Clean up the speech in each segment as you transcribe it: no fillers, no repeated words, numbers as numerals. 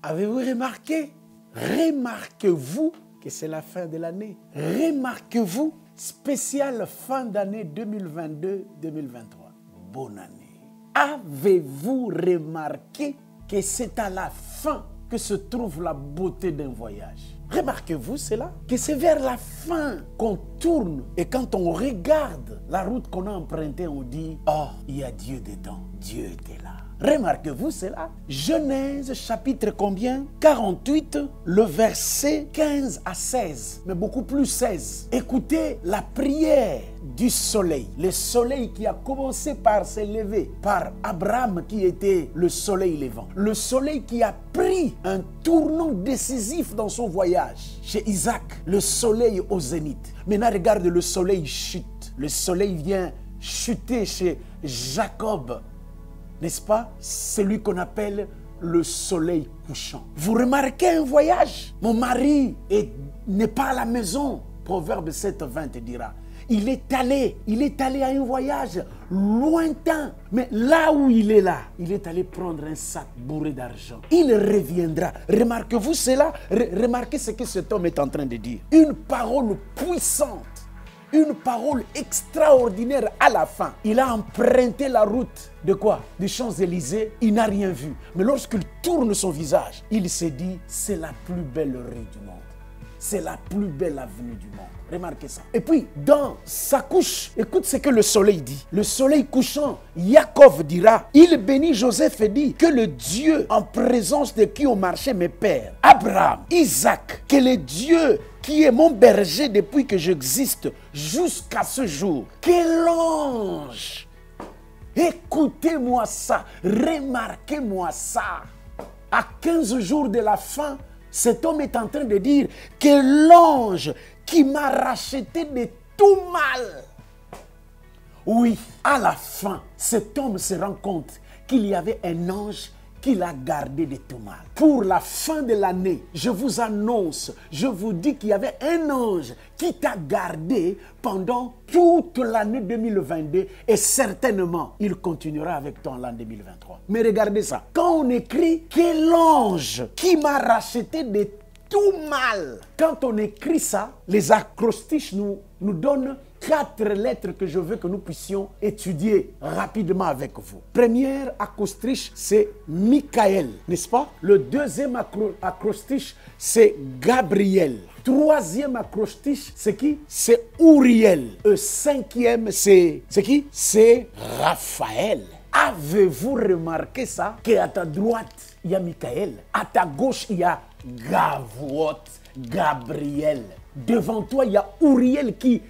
Avez-vous remarqué? Remarquez-vous que c'est la fin de l'année. Remarquez-vous, spéciale fin d'année 2022-2023. Bonne année. Avez-vous remarqué que c'est à la fin que se trouve la beauté d'un voyage? Remarquez-vous cela? Que c'est vers la fin qu'on tourne et quand on regarde la route qu'on a empruntée, on dit « Oh, il y a Dieu dedans. Dieu était là. » Remarquez-vous cela? Genèse chapitre combien? 48, le verset 15 à 16, mais beaucoup plus 16. Écoutez la prière du soleil. Le soleil qui a commencé par se lever, par Abraham qui était le soleil levant. Le soleil qui a pris un tournant décisif dans son voyage. Chez Isaac, le soleil au zénith. Maintenant, regarde, le soleil chute. Le soleil vient chuter chez Jacob. N'est-ce pas? Celui qu'on appelle le soleil couchant. Vous remarquez un voyage? Mon mari n'est pas à la maison. Proverbe 7, 20 dira. Il est allé à un voyage lointain. Mais là où il est là, il est allé prendre un sac bourré d'argent. Il reviendra. Remarquez-vous cela? Remarquez ce que cet homme est en train de dire. Une parole puissante. Une parole extraordinaire à la fin. Il a emprunté la route de quoi? Des Champs-Élysées. Il n'a rien vu. Mais lorsqu'il tourne son visage, il s'est dit, c'est la plus belle rue du monde. C'est la plus belle avenue du monde. Remarquez ça. Et puis, dans sa couche, écoute ce que le soleil dit. Le soleil couchant, Jacob dira, il bénit Joseph et dit, que le Dieu en présence de qui ont marché mes pères, Abraham, Isaac, que le Dieu qui est mon berger depuis que j'existe jusqu'à ce jour. Quel ange! Écoutez-moi ça, remarquez-moi ça. À 15 jours de la fin, cet homme est en train de dire que l'ange qui m'a racheté de tout mal. Oui, à la fin, cet homme se rend compte qu'il y avait un ange qui l'a gardé de tout mal. Pour la fin de l'année, je vous annonce, je vous dis qu'il y avait un ange qui t'a gardé pendant toute l'année 2022 et certainement, il continuera avec toi en l'an 2023. Mais regardez ça. Quand on écrit « Quel ange qui m'a racheté de tout mal », quand on écrit ça, les acrostiches nous donnent 4 lettres que je veux que nous puissions étudier rapidement avec vous. Première acrostiche, c'est Michael, n'est-ce pas? Le deuxième acrostiche, c'est Gabriel. Troisième acrostiche, c'est qui? C'est Uriel. Le cinquième, c'est qui? C'est Raphaël. Avez-vous remarqué ça? Qu'à ta droite, il y a Michael. À ta gauche, il y a Gavot, Gabriel. Devant toi, il y a Uriel qui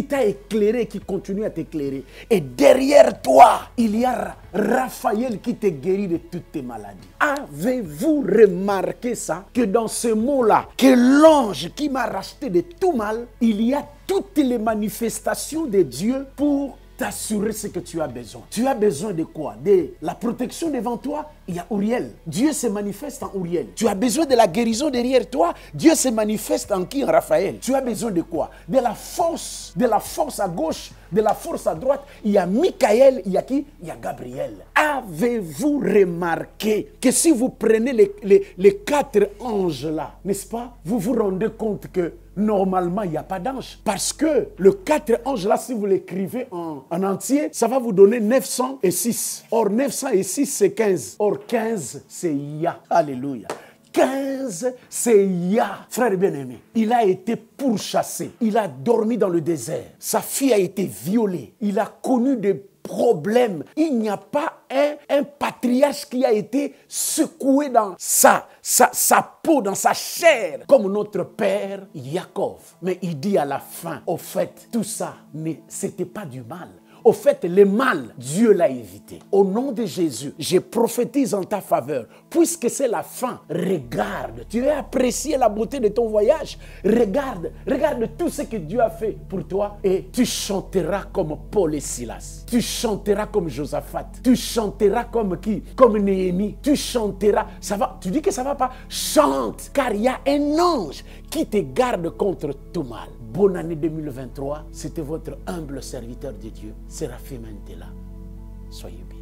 t'a éclairé, qui continue à t'éclairer. Et derrière toi, il y a Raphaël qui te guérit de toutes tes maladies. Avez-vous remarqué ça? Que dans ce mot-là, que l'ange qui m'a racheté de tout mal, il y a toutes les manifestations de Dieu pour t'assurer ce que tu as besoin. Tu as besoin de quoi? De la protection devant toi, il y a Uriel. Dieu se manifeste en Uriel. Tu as besoin de la guérison derrière toi, Dieu se manifeste en qui? En Raphaël. Tu as besoin de quoi? De la force à gauche, de la force à droite, il y a Michael, il y a qui? Il y a Gabriel. Avez-vous remarqué que si vous prenez les 4 anges là, n'est-ce pas? Vous vous rendez compte que normalement, il n'y a pas d'ange. Parce que le 4 anges là, si vous l'écrivez en entier, ça va vous donner 906. Or, 906, c'est 15. Or, 15, c'est Ya. Alléluia. 15, c'est Ya. Frère bien-aimé, il a été pourchassé. Il a dormi dans le désert. Sa fille a été violée. Il a connu des problèmes. Il n'y a pas un patriarche qui a été secoué dans sa peau, dans sa chair, comme notre père Jacob. Mais il dit à la fin, au fait, tout ça, c'était pas du mal. Au fait, le mal, Dieu l'a évité. Au nom de Jésus, je prophétise en ta faveur. Puisque c'est la fin, regarde. Tu as apprécié la beauté de ton voyage. Regarde tout ce que Dieu a fait pour toi. Et tu chanteras comme Paul et Silas. Tu chanteras comme Josaphat. Tu chanteras comme qui? Comme Néhémie. Tu chanteras. Ça va. Tu dis que ça va pas? Chante. Car il y a un ange qui te garde contre tout mal. Bonne année 2023. C'était votre humble serviteur de Dieu, Séraphin Mantela. Soyez bien.